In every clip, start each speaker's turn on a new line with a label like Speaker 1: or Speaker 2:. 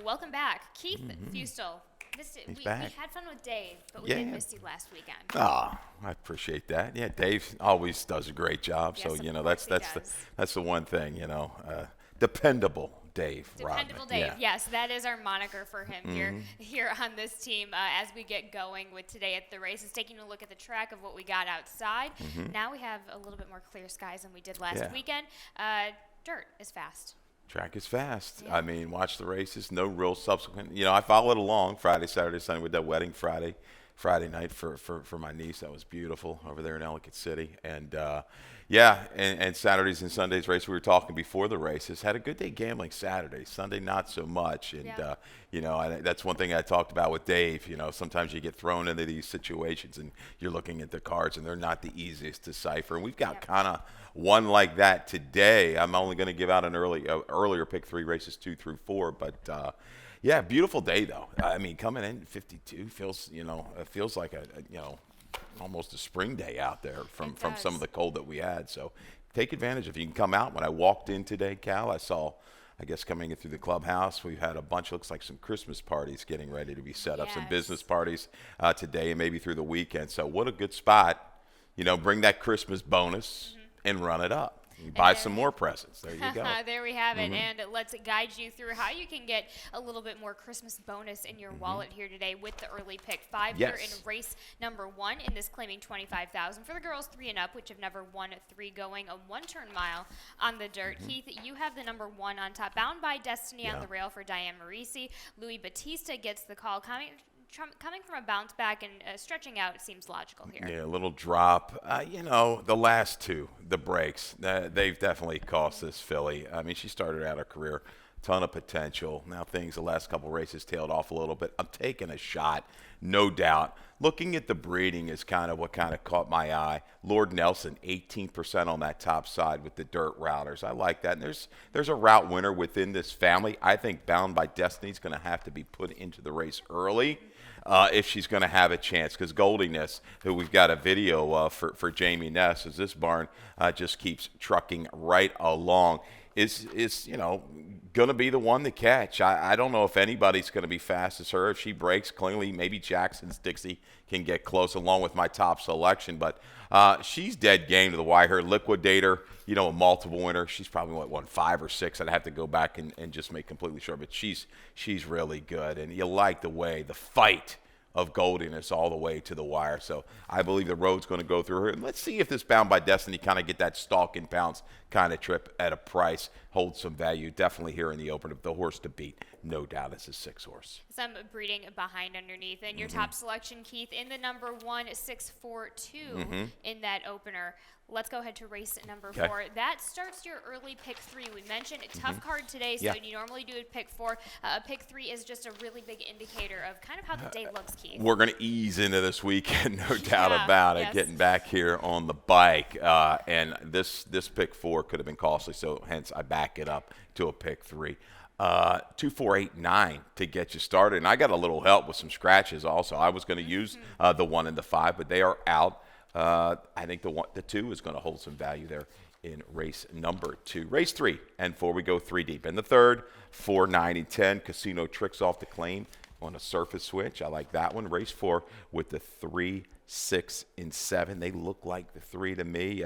Speaker 1: welcome back. Keith Fustel. We had fun with Dave, but we did miss you last weekend.
Speaker 2: I appreciate that. Yeah, Dave always does a great job.
Speaker 1: Yes,
Speaker 2: So,
Speaker 1: that's
Speaker 2: that's the one thing, dependable Dave.
Speaker 1: Dependable
Speaker 2: Rodman.
Speaker 1: Dave.
Speaker 2: Yeah.
Speaker 1: Yes, that is our moniker for him here on this team as we get going with today at the races, taking a look at the track of what we got outside. Now we have a little bit more clear skies than we did last weekend. Dirt is fast.
Speaker 2: Track is fast.
Speaker 1: Yeah.
Speaker 2: I mean, watch the races. No real subsequent. I followed along Friday, Saturday, Sunday with that wedding Friday night for my niece. That was beautiful over there in Ellicott City. And, and Saturdays and Sundays race. We were talking before the races. Had a good day gambling Saturday. Sunday, not so much. And, that's one thing I talked about with Dave. Sometimes you get thrown into these situations and you're looking at the cards and they're not the easiest to decipher. And we've got kind of one like that today. I'm only going to give out an earlier pick 3 races 2 through 4, but beautiful day though. I mean, coming in 52 feels it feels like almost a spring day out there from some of the cold that we had. So take advantage if you can come out. When I walked in today, Cal, I saw, I guess coming in through the clubhouse, we've had a bunch, looks like some Christmas parties getting ready to be set up, some business parties today and maybe through the weekend. So what a good spot, bring that Christmas bonus and run it up. You buy some more presents. There you go.
Speaker 1: There we have it. And let's guide you through how you can get a little bit more Christmas bonus in your wallet here today with the early pick 5 here in race number 1 in this claiming $25,000 for the girls 3 and up, which have never won 3 going a 1-turn mile on the dirt. Keith, you have the number 1 on top, Bound by Destiny on the rail for Diane Marisi. Louis Batista gets the call coming from a bounce back and stretching out, it seems logical here.
Speaker 2: Yeah, a little drop. The last 2, the breaks, they've definitely cost this filly. I mean, she started out her career, ton of potential. Now things, the last couple races tailed off a little bit. I'm taking a shot, no doubt. Looking at the breeding is kind of what kind of caught my eye. Lord Nelson, 18% on that top side with the dirt routers. I like that. And there's a route winner within this family. I think Bound by Destiny is going to have to be put into the race early. If she's going to have a chance, because Goldiness, who we've got a video of for Jamie Ness, as this barn just keeps trucking right along, is going to be the one to catch. I don't know if anybody's going to be fast as her. If she breaks cleanly, maybe Jackson's Dixie can get close along with my top selection, but she's dead game to the wire. Her Liquidator, a multiple winner. She's probably won 5 or 6. I'd have to go back and just make completely sure, but she's really good, and you like the fight of Goldiness all the way to the wire. So I believe the road's going to go through her. And let's see if this Bound by Destiny kind of get that stalk and pounce kind of trip at a price, holds some value. Definitely here in the open of the horse to beat. No doubt it's a 6 horse.
Speaker 1: Some breeding behind underneath. And your top selection, Keith, in the number 1-6-4-2 in that opener. Let's go ahead to race number 4. That starts your early pick 3. We mentioned a tough card today, so you normally do a pick 4. Pick 3 is just a really big indicator of kind of how the day looks, Keith.
Speaker 2: We're going to ease into this weekend, no doubt about it, getting back here on the bike. And this pick 4 could have been costly, so hence I back it up to a pick 3. 2, 4, 8, 9 to get you started. And I got a little help with some scratches also. I was going to use the 1 and the 5, but they are out. I think the 2 is going to hold some value there in race number 2. Race 3 and 4, we go 3 deep. In the third, 4, 9, and 10, Casino Tricks off the claim on a surface switch. I like that one. Race 4 with the 3, 6, and 7. They look like the 3 to me.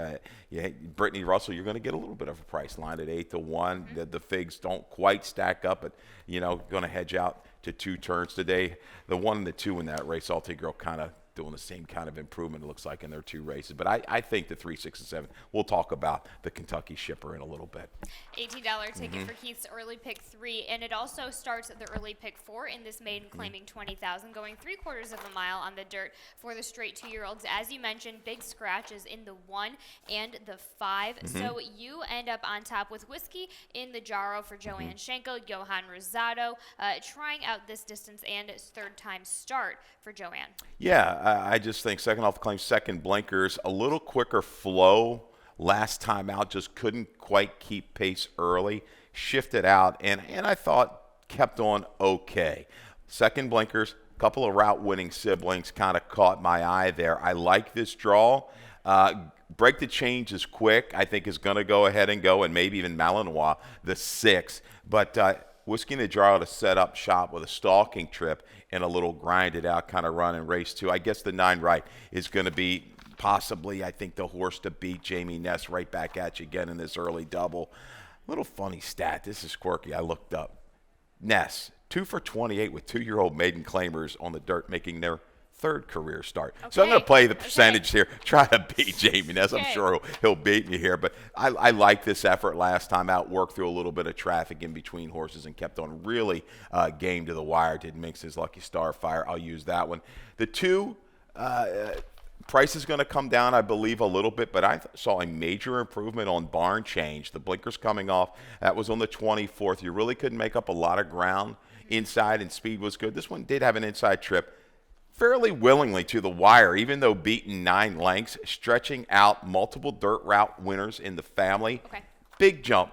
Speaker 2: Brittany Russell, you're going to get a little bit of a price line at 8 to 1. The figs don't quite stack up, but going to hedge out to 2 turns today. The 1 and the 2 in that race, Alti Girl kind of doing the same kind of improvement, it looks like, in their 2 races. But I think the 3, 6, and 7, we'll talk about the Kentucky Shipper in a little bit.
Speaker 1: $18 ticket for Keith's early pick 3, and it also starts the early pick 4 in this maiden claiming $20,000, going 3/4 of a mile on the dirt for the straight 2-year-olds. As you mentioned, big scratches in the 1 and the 5. So you end up on top with Whiskey in the Jarro for Joanne Schenkel, Johan Rosado, trying out this distance and its 3rd time start for Joanne.
Speaker 2: Yeah, I just think second off the claim, second blinkers, a little quicker flow. Last time out, just couldn't quite keep pace early. Shifted out, and I thought kept on okay. Second blinkers, a couple of route-winning siblings kind of caught my eye there. I like this draw. Break the Change is quick. I think is going to go ahead and go, and maybe even Malinois, the 6. But Whiskey in the Jar to set up shop with a stalking trip and a little grinded out kind of run in race 2. I guess the 9 right is going to be possibly, I think, the horse to beat. Jamie Ness right back at you again in this early double. Little funny stat. This is quirky. I looked up. Ness, 2 for 28 with 2-year-old maiden claimers on the dirt, making their 3rd career start. Okay. So I'm going to play the percentage here, try to beat Jamie Ness. I'm sure he'll beat me here, but I like this effort last time out, worked through a little bit of traffic in between horses and kept on really game to the wire. Did Minx his Lucky Starfire. I'll use that one. The 2, price is going to come down, I believe, a little bit, but I saw a major improvement on Barn Change. The blinkers coming off. That was on the 24th. You really couldn't make up a lot of ground inside, and speed was good. This one did have an inside trip fairly willingly to the wire, even though beaten 9 lengths, stretching out multiple dirt route winners in the family.
Speaker 1: Okay.
Speaker 2: Big jump.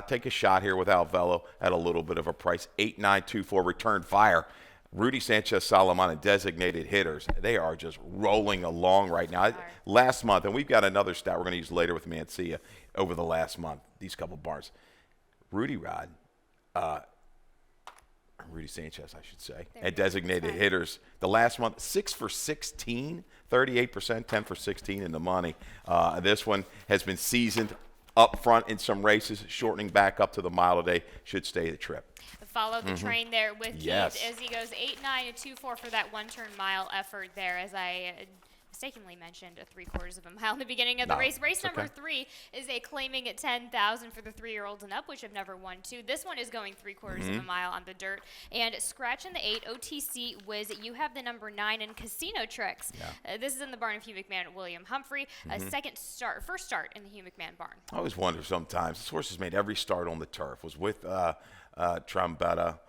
Speaker 2: Take a shot here with Alvelo at a little bit of a price. 8-9-2-4 return fire. Rudy Sanchez Solomon and designated hitters. They are just rolling along right now. Last month, and we've got another stat we're going to use later with Mancia over the last month, these couple bars. Rudy Sanchez, I should say, and designated hitters. The last month, 6 for 16, 38%, 10 for 16 in the money. This one has been seasoned up front in some races, shortening back up to the mile a day, should stay the trip.
Speaker 1: Follow the train there with Keith as he goes 8-9-2-4 for that 1-turn mile effort there, as I mistakenly mentioned a 3/4 of a mile in the beginning of the race. Race number 3 is a claiming at 10,000 for the 3-year-olds and up, which have never won 2. This one is going 3/4 of a mile on the dirt. And scratching the 8, OTC Wiz, you have the number 9 in Casino Tricks. Yeah. This is in the barn of Hugh McMahon at William Humphrey. First start in the Hugh McMahon barn.
Speaker 2: I always wonder sometimes, this horse has made every start on the turf, was with Trombetta.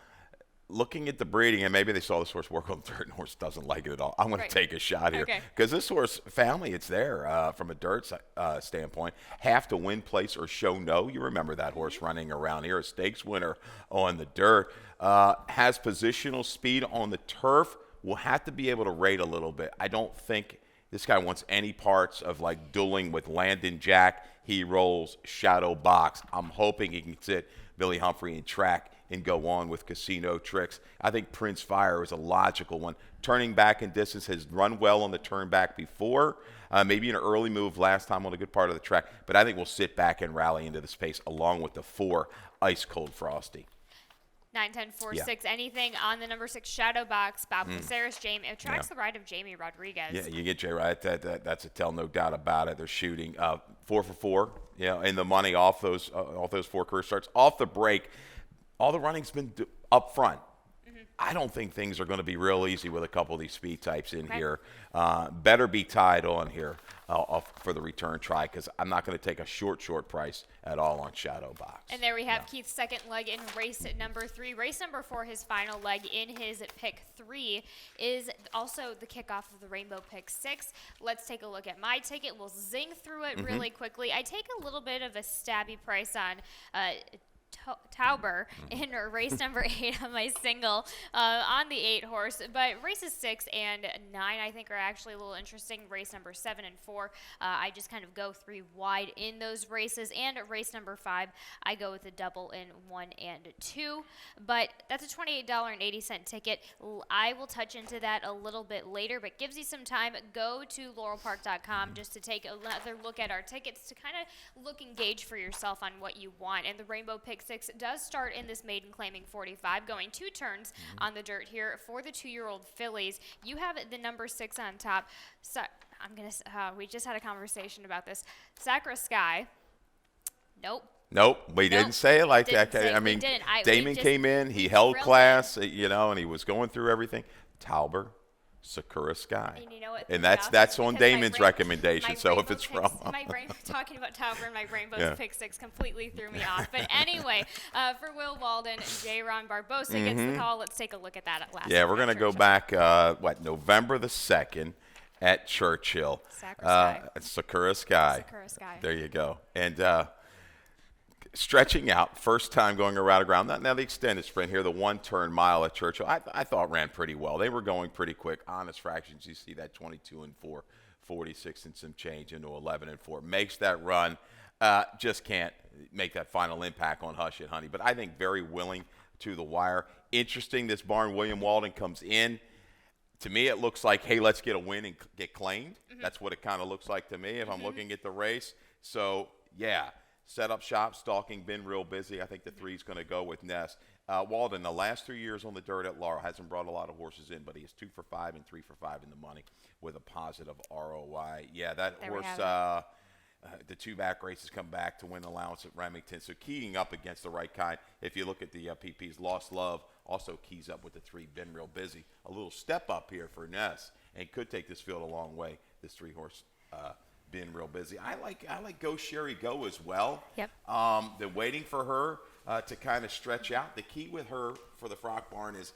Speaker 2: Looking at the breeding, and maybe they saw this horse work on the dirt, and the horse doesn't like it at all. I'm going to take a shot here. Because this horse, family, it's there from a dirt standpoint. Have to win, place, or show no. You remember that horse running around here, a stakes winner on the dirt. Has positional speed on the turf. Will have to be able to rate a little bit. I don't think this guy wants any parts of like dueling with Landon Jack. He rolls shadow box. I'm hoping he can sit Billy Humphrey in track and go on with Casino Tricks. I think Prince Fire is a logical one. Turning back in distance, has run well on the turn back before. Maybe an early move last time on a good part of the track. But I think we'll sit back and rally into this pace along with the 4 Ice Cold Frosty.
Speaker 1: 9-10-4-6. Anything on the number 6 shadow box? Bob Caceres, Jamie. It tracks the ride of Jamie Rodriguez.
Speaker 2: Yeah, you get Jay right. That's a tell, no doubt about it. They're shooting 4 for 4. In the money off those 4 career starts. Off the break, all the running's been up front. I don't think things are going to be real easy with a couple of these speed types in here. Better be tied on here for the return try, because I'm not going to take a short price at all on Shadow Box.
Speaker 1: And there we have Keith's second leg in race number 3. Race number 4, his final leg in his pick 3, is also the kickoff of the Rainbow Pick 6. Let's take a look at my ticket. We'll zing through it really quickly. I take a little bit of a stabby price on Tauber in race number 8 on my single on the 8 horse, but races 6 and 9 I think are actually a little interesting. Race number 7 and 4 I just kind of go 3 wide in those races, and race number 5 I go with a double in 1 and 2, but that's a $28.80 ticket. I will touch into that a little bit later, but gives you some time. Go to laurelpark.com just to take another look at our tickets, to kind of look and gauge for yourself on what you want. And the Rainbow Pick 6 does start in this maiden claiming 45, going 2 turns on the dirt here for the 2-year-old fillies. You have the number 6 on top. So we just had a conversation about this. Sacra Sky.
Speaker 2: Nope, we didn't say it like that. I mean, Damon came in, he held class, and he was going through everything. Tauber, Sakura Sky.
Speaker 1: And you know what?
Speaker 2: And that's on Damon's recommendation. So if it's from
Speaker 1: talking about Tauber and my Rainbow's Pick 6 completely threw me off. But anyway, for Will Walden, J-Ron Barbosa gets the call. Let's take a look at that at last.
Speaker 2: Yeah, we're going to go back, November the 2nd at Churchill. Sakura Sky. There you go. And stretching out, first time going around the ground. Now the extended sprint here, the 1-turn mile at Churchill, I thought ran pretty well. They were going pretty quick. Honest fractions, you see that 22 and 4, 46 and some change into 11 and 4. Makes that run. Just can't make that final impact on Hush It Honey. But I think very willing to the wire. Interesting, this barn, William Walden comes in. To me, it looks like, hey, let's get a win and get claimed. That's what it kind of looks like to me if I'm looking at the race. So, yeah, set up shop, stalking, been real busy. I think the 3's going to go with Ness. Walden, the last 3 years on the dirt at Laurel, hasn't brought a lot of horses in, but he is 2 for 5 and 3 for 5 in the money with a positive ROI. Yeah, that
Speaker 1: There
Speaker 2: horse, the 2 back races come back to win allowance at Remington. So keying up against the right kind. If you look at the PP's Lost Love, also keys up with the 3, been real busy. A little step up here for Ness and could take this field a long way. This 3-horse been real busy. I like Go Sherry Go as well.
Speaker 1: Yep.
Speaker 2: They're waiting for her to kind of stretch out. The key with her for the Frock Barn is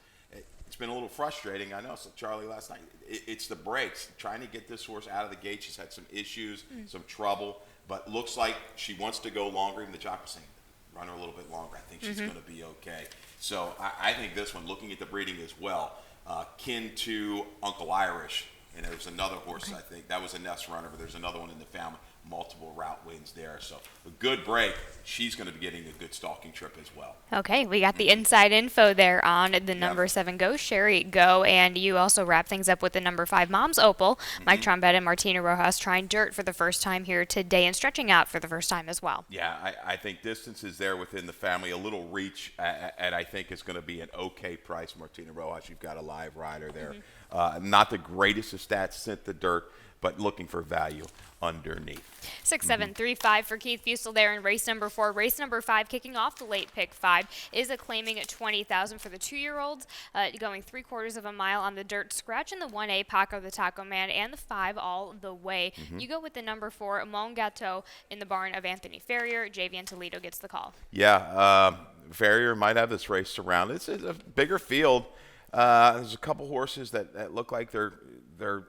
Speaker 2: it's been a little frustrating. I know, so Charlie last night, it's the breaks. Trying to get this horse out of the gate. She's had some issues, some trouble, but looks like she wants to go longer. Even the jock was saying, run her a little bit longer. I think she's going to be okay. So I think this one, looking at the breeding as well, kin to Uncle Irish. And there's another horse, I think. That was a Nest runner, but there's another one in the family. Multiple route wins there. So a good break. She's going to be getting a good stalking trip as well.
Speaker 1: Okay, we got the inside info there on the number 7 Go Sherry Go, and you also wrap things up with the number 5 Mom's Opal. Mike Trombetta and Martina Rojas trying dirt for the first time here today and stretching out for the first time as well.
Speaker 2: Yeah, I think distance is there within the family. A little reach, and I think it's going to be an okay price. Martina Rojas, you've got a live rider there. Not the greatest of stats sent the dirt, but looking for value underneath.
Speaker 1: 6-7-3-5 for Keith Fusel there in race number 4. Race number 5, kicking off the late pick 5, is claiming at $20,000 for the 2-year-olds, going 3/4 of a mile on the dirt, scratching the 1A Paco the Taco Man and the 5 all the way. You go with the number 4 Mon Gateau in the barn of Anthony Ferrier. Javian Toledo gets the call.
Speaker 2: Yeah, Ferrier might have this race surrounded. It's a bigger field. There's a couple horses that look like they're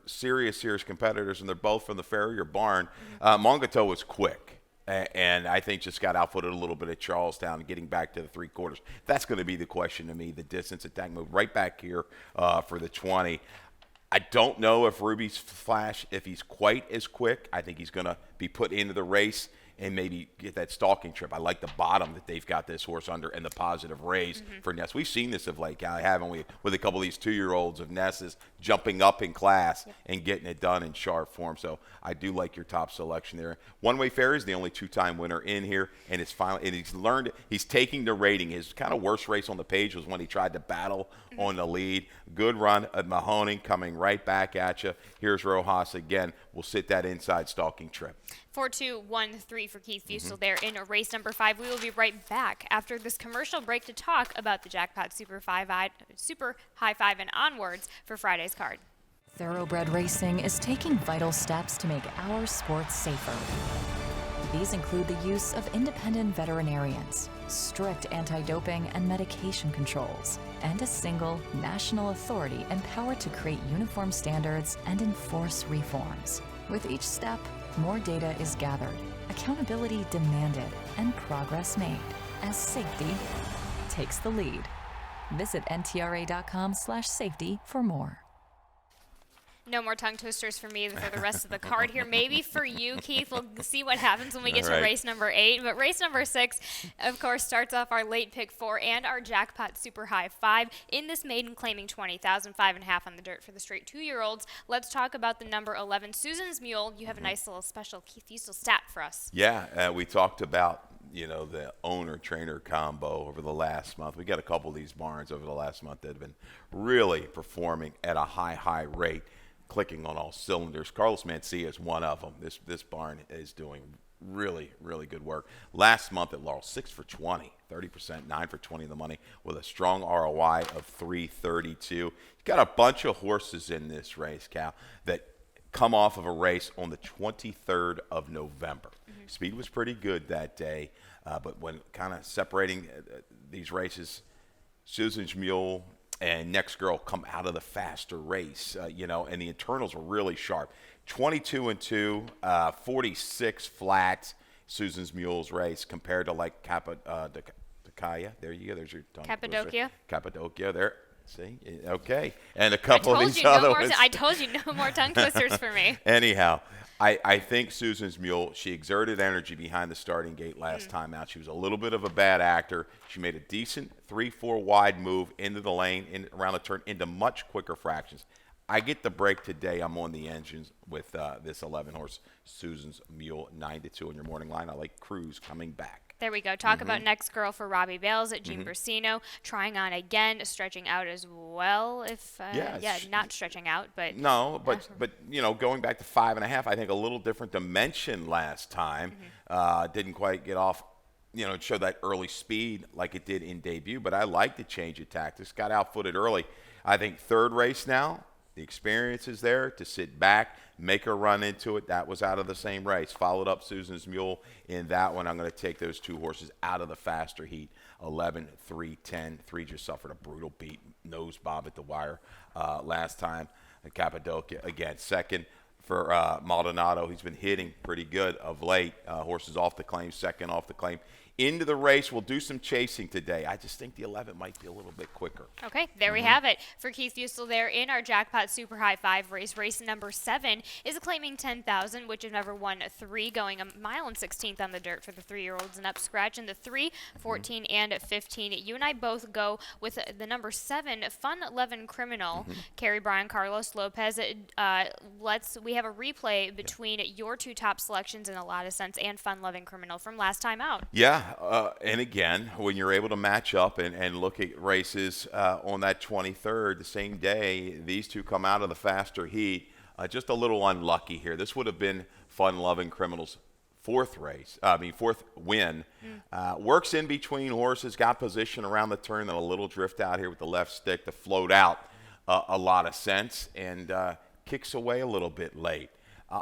Speaker 2: serious competitors, and they're both from the Ferrier barn. Mongato was quick, and I think just got outfooted a little bit at Charlestown, getting back to the 3/4. That's going to be the question to me, the distance attack move. Right back here for the 20. I don't know if Ruby's Flash, if he's quite as quick. I think he's going to be put into the race and maybe get that stalking trip. I like the bottom that they've got this horse under and the positive raise for Ness. We've seen this of late, Callie, haven't we, with a couple of these 2-year-olds of Ness's jumping up in class and getting it done in sharp form. So I do like your top selection there. One Way Fair is the only 2-time winner in here, and it's finally, and he's learned it. He's taking the rating. His kind of worst race on the page was when he tried to battle on the lead. Good run at Mahoning, coming right back at you. Here's Rojas again. We'll sit that inside stalking trip.
Speaker 1: 4-2-1-3 for Keith Fusel there in race number 5. We will be right back after this commercial break to talk about the Jackpot Super High 5 and onwards for Friday's card.
Speaker 3: Thoroughbred Racing is taking vital steps to make our sports safer. These include the use of independent veterinarians, strict anti-doping and medication controls, and a single national authority empowered to create uniform standards and enforce reforms. With each step, more data is gathered, accountability demanded, and progress made as safety takes the lead. Visit ntra.com/safety for more.
Speaker 1: No more tongue twisters for me for the rest of the card here. Maybe for you, Keith. We'll see what happens when we get to race number 8. But race number 6, of course, starts off our late pick 4 and our Jackpot Super High 5. In this maiden, claiming $20,000, 5.5 on the dirt for the straight 2-year-olds. Let's talk about the number 11, Susan's Mule. You have a nice little special Keith Fusel stat for us.
Speaker 2: Yeah, we talked about the owner-trainer combo over the last month. We got a couple of these barns over the last month that have been really performing at a high rate, clicking on all cylinders. Carlos Mencia is one of them. This barn is doing really good work. Last month at Laurel, 6 for 20, 30%, 9 for 20 in the money with a strong ROI of 332. You've got a bunch of horses in this race, Cal, that come off of a race on the 23rd of November. Speed was pretty good that day, but when kind of separating these races, Susan's Mule and Next Girl come out of the faster race, and the internals were really sharp. 22-2, 46 flat, Susan's Mule's race compared to like Cappadocia. There you go. There's your tongue.
Speaker 1: Cappadocia.
Speaker 2: Cappadocia there. See? Okay. And a couple of these other ones.
Speaker 1: I told you no more tongue twisters for me.
Speaker 2: Anyhow, I think Susan's mule, she exerted energy behind the starting gate last time out. She was a little bit of a bad actor. She made a decent 3-4 wide move into the lane, around the turn, into much quicker fractions. I get the break today. I'm on the engines with this 11-horse Susan's Mule 9-2 in your morning line. I like Cruz coming back.
Speaker 1: There we go. Talk about next girl for Robbie Bales at Jean Bursino. Trying on again, stretching out as well. Not stretching out, but
Speaker 2: no, but going back to 5.5, I think a little different dimension last time. Didn't quite get off, show that early speed like it did in debut. But I like the change of tactics. Got outfooted early. I think third race now. The experience is there to sit back, make a run into it. That was out of the same race. Followed up Susan's Mule in that one. I'm going to take those 2 horses out of the faster heat. 11, 3, 10. 3 just suffered a brutal beat, nose bob at the wire last time. Cappadocia, again, second for Maldonado. He's been hitting pretty good of late. Horses off the claim, second off the claim. Into the race, we'll do some chasing today. I just think the 11 might be a little bit quicker.
Speaker 1: Okay, there we have it. For Keith Fusel there in our Jackpot Super High 5 race. Race number 7 is claiming 10,000, which is number 1-3, going 1 mile and 16th on the dirt for the 3-year-olds and up. Scratching the 3, 14, and 15. You and I both go with the number 7, Fun Lovin' Criminal. Carrie Bryan, Carlos Lopez. We have a replay between your 2 top selections in a lot of sense and Fun Lovin' Criminal from last time out.
Speaker 2: Yeah. And again, when you're able to match up and look at races on that 23rd, the same day, these 2 come out of the faster heat. Just a little unlucky here. This would have been Fun Loving Criminal's 4th win. Works in between horses, got position around the turn, then a little drift out here with the left stick to float out a lot of sense, and kicks away a little bit late.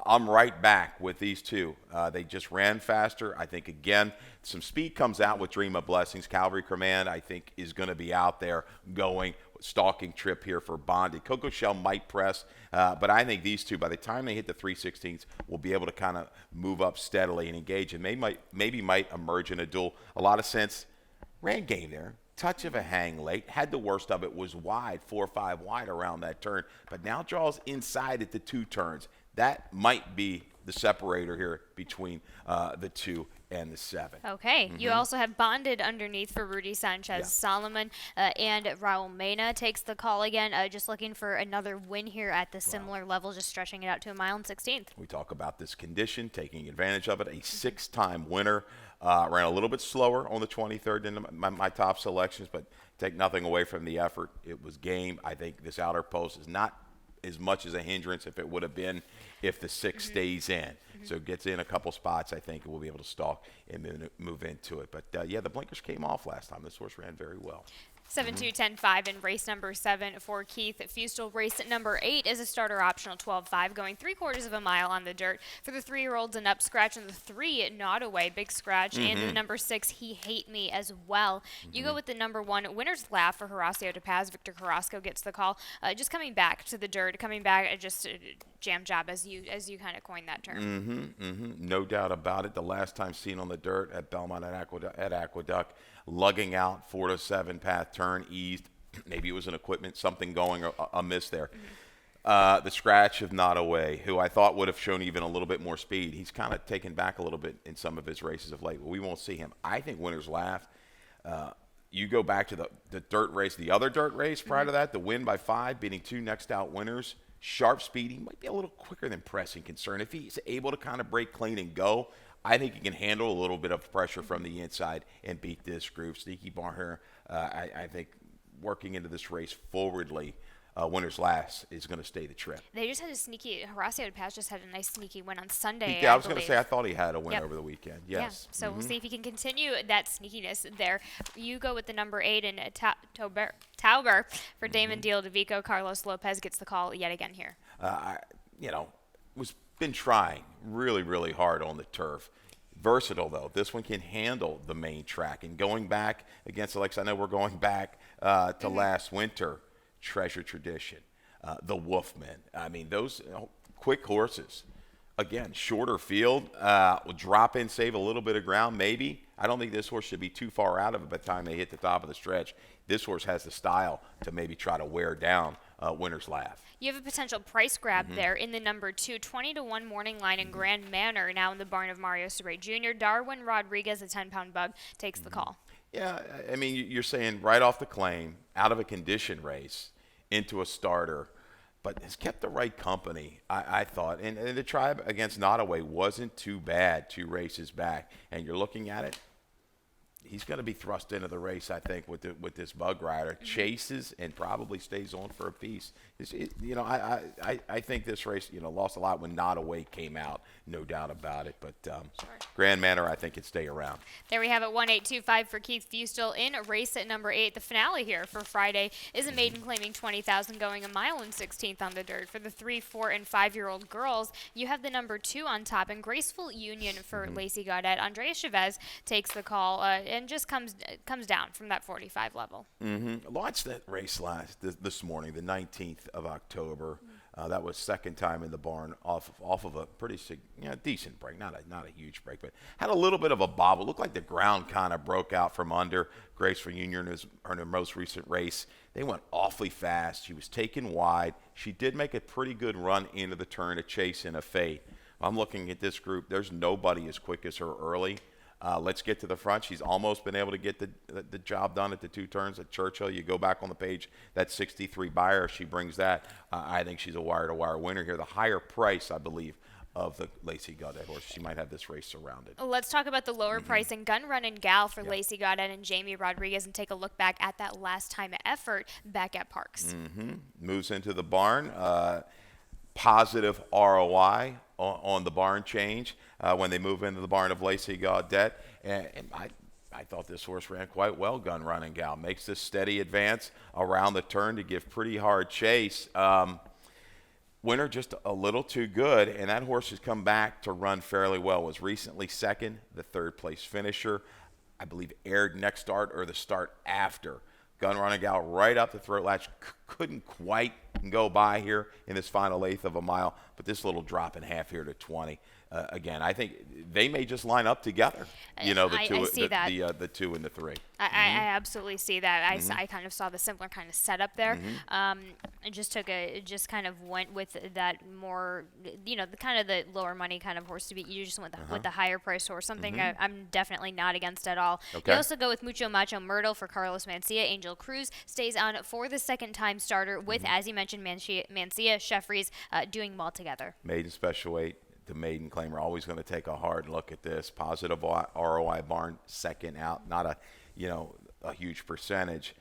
Speaker 2: I'm right back with these 2. They just ran faster. I think, again, some speed comes out with Dream of Blessings. Calvary Command, I think, is going to be out there going. Stalking trip here for Bondi. Coco Shell might press, but I think these 2, by the time they hit the 3/16, will be able to kind of move up steadily and engage, and maybe might emerge in a duel. A lot of sense. Ran game there. Touch of a hang late. Had the worst of it, was wide, 4 or 5 wide around that turn, but now draws inside at the 2 turns. That might be the separator here between the 2 and the 7.
Speaker 1: Okay. You also have Bonded underneath for Rudy Sanchez Solomon, and Raul Mena takes the call again, just looking for another win here at the similar level, just stretching it out to 1 mile and 16th.
Speaker 2: We talk about this condition, taking advantage of it. A 6-time winner. Ran a little bit slower on the 23rd than my top selections, but take nothing away from the effort. It was game. I think this outer post is not as much as a hindrance if it would have been if the 6 stays in. So it gets in a couple spots. I think we'll be able to stalk and move into it. But, the blinkers came off last time. This horse ran very well.
Speaker 1: 7-2-10-5 in race number 7 for Keith Fusel. Race number 8 is a starter optional 12-5, going 3/4 of a mile on the dirt for the 3-year-olds and up. Scratching the 3, Not Away, big scratch, and the number 6, He Hate Me as well. You go with the number 1, Winner's Laugh for Horacio De Paz. Victor Carrasco gets the call. Just coming back to the dirt, coming back just jam job, as you kind of coined that term.
Speaker 2: No doubt about it. The last time seen on the dirt at Belmont at Aqueduct, lugging out 4 to 7 path turn, eased. Maybe it was an equipment, something going amiss there. The scratch of Not Away, who I thought would have shown even a little bit more speed. He's kind of taken back a little bit in some of his races of late. But we won't see him. I think Winner's Laugh. You go back to the dirt race, the other dirt race prior to that, the win by 5, beating 2 next out winners. Sharp speed. He might be a little quicker than Pressing Concern. If he's able to kind of break clean and go, I think he can handle a little bit of pressure from the inside and beat this group. Sneaky Barher, I think, working into this race forwardly, Winner's Last is going to stay the trip.
Speaker 1: They just had a sneaky, Horacio De Paz just had a nice sneaky win on Sunday.
Speaker 2: I was going to say, I thought he had a win over the weekend. Yes.
Speaker 1: Yeah. So we'll see if he can continue that sneakiness there. You go with the number 8 and Tauber for Damon Deal DeVico. Carlos Lopez gets the call yet again here.
Speaker 2: Been trying really, really hard on the turf. Versatile, though. This one can handle the main track. And going back against Alexa, I know we're going back to last winter. Treasure Tradition, the Wolfman. I mean, those quick horses. Again, shorter field, will drop in, save a little bit of ground, maybe. I don't think this horse should be too far out of it by the time they hit the top of the stretch. this horse has the style to maybe try to wear down Winner's Laugh.
Speaker 1: You have a potential price grab there in the number 2, 20-1 morning line in Grand Manor, now in the barn of Mario Saray Jr. Darwin Rodriguez, a 10-pound bug, takes the call.
Speaker 2: Yeah, I mean, you're saying right off the claim, out of a condition race into a starter, but has kept the right company, I thought. And the Tribe against Nottoway wasn't too bad 2 races back. And you're looking at it, he's going to be thrust into the race, I think, with this bug rider. Chases and probably stays on for a piece. I think this race, lost a lot when Nottoway came out, no doubt about it. But Grand Manor, I think, could stay around.
Speaker 1: There we have it, 1825 for Keith Fustel in race at number 8. The finale here for Friday is a maiden claiming 20,000, going 1 mile and 16th on the dirt. For the 3, 4, and 5-year-old girls, you have the number 2 on top, and Graceful Union for Lacey Gaudet. Andrea Chavez takes the call and just comes down from that 45 level.
Speaker 2: Launched that race this morning, the 19th of October. That was second time in the barn off of a pretty decent break, not a huge break, but had a little bit of a bobble. Looked like the ground kind of broke out from under Graceful Union in her most recent race. They went awfully fast. She was taken wide. She did make a pretty good run into the turn to chase in a fade. I'm looking at this group. There's nobody as quick as her early. Let's get to the front. She's almost been able to get the job done at the 2 turns at Churchill. You go back on the page, that 63 buyer, if she brings that, I think she's a wire-to-wire winner here. The higher price, I believe, of the Lacey Gaudet horse. She might have this race surrounded.
Speaker 1: Let's talk about the lower price and Gun Run and Gal for Lacey Gaudet and Jamie Rodriguez and take a look back at that last time effort back at Parks.
Speaker 2: Moves into the barn. Positive ROI on the barn change when they move into the barn of Lacey Gaudet. And I thought this horse ran quite well, Gun Run and Gal. Makes this steady advance around the turn to give pretty hard chase. Winner just a little too good, and that horse has come back to run fairly well. Was recently second, the 3rd place finisher. I believe aired next start or the start after. Gun Run and Gal right up the throat latch. Couldn't quite go by here in this final 1/8 of a mile, but this little drop in half here to 20. Again, I think they may just line up together. The 2,
Speaker 1: I see that.
Speaker 2: The 2 and the 3.
Speaker 1: I absolutely see that. I kind of saw the simpler kind of setup there. I just kind of went with that more, the kind of the lower money kind of horse to beat. You just went with the higher price horse, something I'm definitely not against at all.
Speaker 2: Okay.
Speaker 1: You also go with Mucho Macho Myrtle for Carlos Mencia. Angel Cruz stays on for the second time starter with, as you mentioned, Mencia, Sheffries doing well together.
Speaker 2: Maiden special weight. The maiden claimer always going to take a hard look at this. Positive ROI barn, second out, not a huge percentage.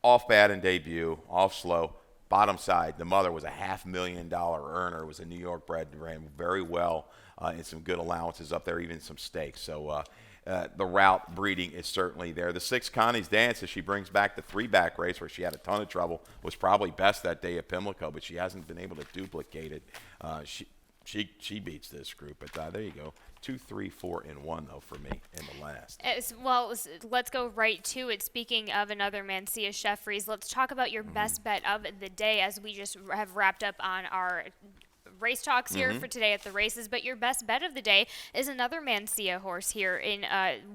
Speaker 2: Off bad in debut, off slow. Bottom side, the mother was a $500,000 earner. Was a New York bred, ran very well and some good allowances up there, even some stakes. So the route breeding is certainly there. The 6 Connie's Dance, as she brings back the 3-back race where she had a ton of trouble, was probably best that day at Pimlico, but she hasn't been able to duplicate it. She beats this group, but there you go. 2, 3, 4, and 1 though for me in the last.
Speaker 1: Let's go right to it. Speaking of another Mencia Sheffries, let's talk about your best bet of the day as we just have wrapped up on our race talks here for today at the races. But your best bet of the day is another Mencia horse here in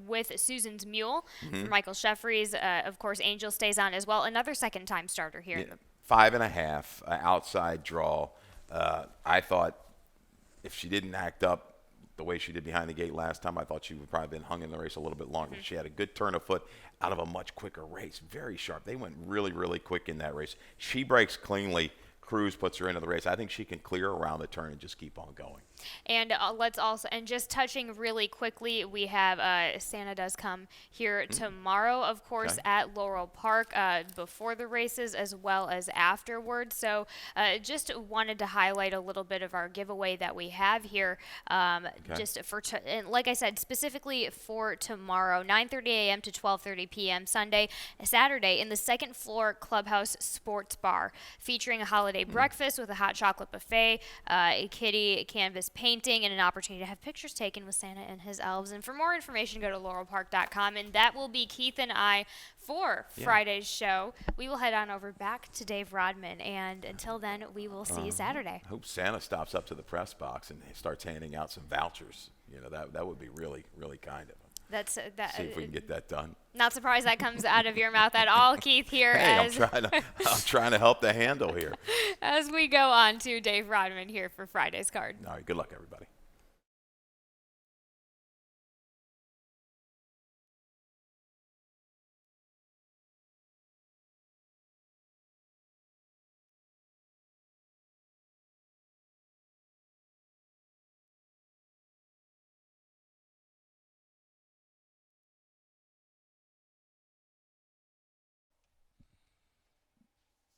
Speaker 1: with Susan's Mule for Michael Sheffries. Of course, Angel stays on as well. Another second-time starter here.
Speaker 2: Yeah, 5.5 outside draw. I thought, if she didn't act up the way she did behind the gate last time, I thought she would probably have been hung in the race a little bit longer. She had a good turn of foot out of a much quicker race. Very sharp. They went really, really quick in that race. She breaks cleanly. Cruz puts her into the race. I think she can clear around the turn and just keep on going.
Speaker 1: And just touching really quickly, we have Santa does come here tomorrow, of course, at Laurel Park before the races as well as afterwards. So just wanted to highlight a little bit of our giveaway that we have here. Just for and like I said, specifically for tomorrow, 9:30 a.m. to 12:30 p.m. Saturday in the second floor Clubhouse Sports Bar, featuring a holiday breakfast with a hot chocolate buffet, a kitty canvas painting, and an opportunity to have pictures taken with Santa and his elves. And for more information, go to laurelpark.com, and that will be Keith and I for Friday's show. We will head on over back to Dave Rodman, and until then, we will see you Saturday.
Speaker 2: I hope Santa stops up to the press box and starts handing out some vouchers. That would be really, really kind of him.
Speaker 1: That's that.
Speaker 2: See if we can get that done.
Speaker 1: Not surprised that comes out of your mouth at all, Keith. Here,
Speaker 2: Hey,
Speaker 1: as
Speaker 2: I'm trying to help the handle here.
Speaker 1: as we go on to Dave Rodman here for Friday's card.
Speaker 2: All right, good luck, everybody.